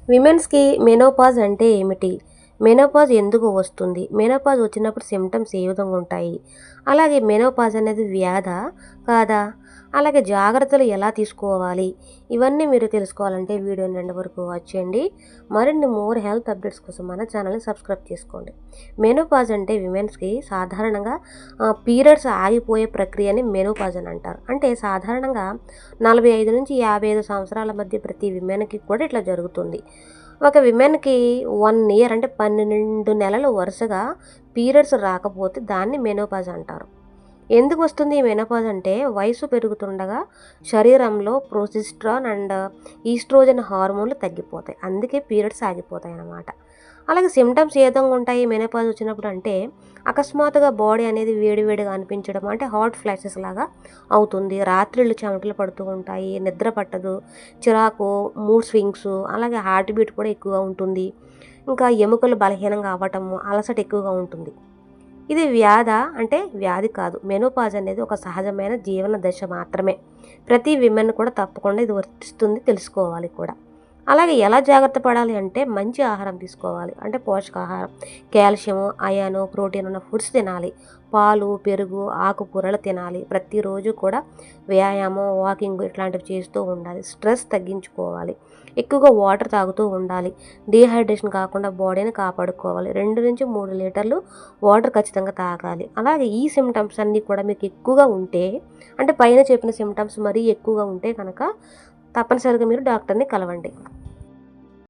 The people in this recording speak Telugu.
విమెన్స్‌కి మెనోపాజ్ అంటే ఏమిటి? మెనోపాజ్ ఎందుకు వస్తుంది? మెనోపాజ్ వచ్చినప్పుడు సింప్టమ్స్ ఏ విధంగా ఉంటాయి? అలాగే మెనోపాజ్ అనేది వ్యాధా? కాదా? అలాగే జాగ్రత్తలు ఎలా తీసుకోవాలి? ఇవన్నీ మీరు తెలుసుకోవాలంటే వీడియోని ఎండ్ వరకు వాచ్ చేయండి. మరిన్ని మోర్ హెల్త్ అప్డేట్స్ కోసం మన ఛానల్‌ని సబ్స్క్రైబ్ చేసుకోండి. మెనోపాజ్ అంటే విమెన్స్‌కి సాధారణంగా పీరియడ్స్ ఆగిపోయే ప్రక్రియని మెనోపాజ్ అని అంటారు. అంటే సాధారణంగా 45-55 సంవత్సరాల మధ్య ప్రతి విమెన్‌కి కూడా ఇట్లా జరుగుతుంది. ఒక విమెన్‌కి 1 ఇయర్ అంటే 12 నెలలు వరుసగా పీరియడ్స్ రాకపోతే దాన్ని మెనోపాజ్ అంటారు. ఎందుకు వస్తుంది ఈ మెనోపాజ్ అంటే వయసు పెరుగుతుండగా శరీరంలో ప్రొజెస్ట్రాన్ అండ్ ఈస్ట్రోజన్ హార్మోన్లు తగ్గిపోతాయి. అందుకే పీరియడ్స్ ఆగిపోతాయి అన్నమాట. అలాగే సిమ్టమ్స్ ఏ విధంగా ఉంటాయి మెనోపాజ్ వచ్చినప్పుడు అంటే అకస్మాత్తుగా బాడీ అనేది వేడివేడిగా అనిపించడం అంటే హాట్ ఫ్లాషెస్ లాగా అవుతుంది. రాత్రిళ్ళు చెమటలు పడుతూ ఉంటాయి, నిద్ర పట్టదు, చిరాకు, మూడ్ స్వింగ్స్, అలాగే హార్ట్ బీట్ కూడా ఎక్కువగా ఉంటుంది. ఇంకా ఎముకలు బలహీనంగా అవ్వటము, అలసట ఎక్కువగా ఉంటుంది. ఇది వ్యాధా అంటే వ్యాధి కాదు. మెనోపాజ్ అనేది ఒక సహజమైన జీవన దశ మాత్రమే. ప్రతి విమెన్ కూడా తప్పకుండా ఇది వర్తిస్తుంది, తెలుసుకోవాలి కూడా. అలాగే ఎలా జాగ్రత్త పడాలి అంటే మంచి ఆహారం తీసుకోవాలి. అంటే పోషకాహారం, కాల్షియం, అయాను, ప్రోటీన్ ఉన్న ఫుడ్స్ తినాలి. పాలు, పెరుగు, ఆకుకూరలు తినాలి. ప్రతిరోజు కూడా వ్యాయామం, వాకింగ్ ఇట్లాంటివి చేస్తూ ఉండాలి. స్ట్రెస్ తగ్గించుకోవాలి. ఎక్కువగా వాటర్ తాగుతూ ఉండాలి. డీహైడ్రేషన్ కాకుండా బాడీని కాపాడుకోవాలి. 2-3 లీటర్లు వాటర్ ఖచ్చితంగా తాగాలి. అలాగే ఈ సిమ్టమ్స్ అన్నీ కూడా మీకు ఎక్కువగా ఉంటే అంటే పైన చెప్పిన సిమ్టమ్స్ మరీ ఎక్కువగా ఉంటే కనుక తప్పనిసరిగా మీరు డాక్టర్ని కలవండి.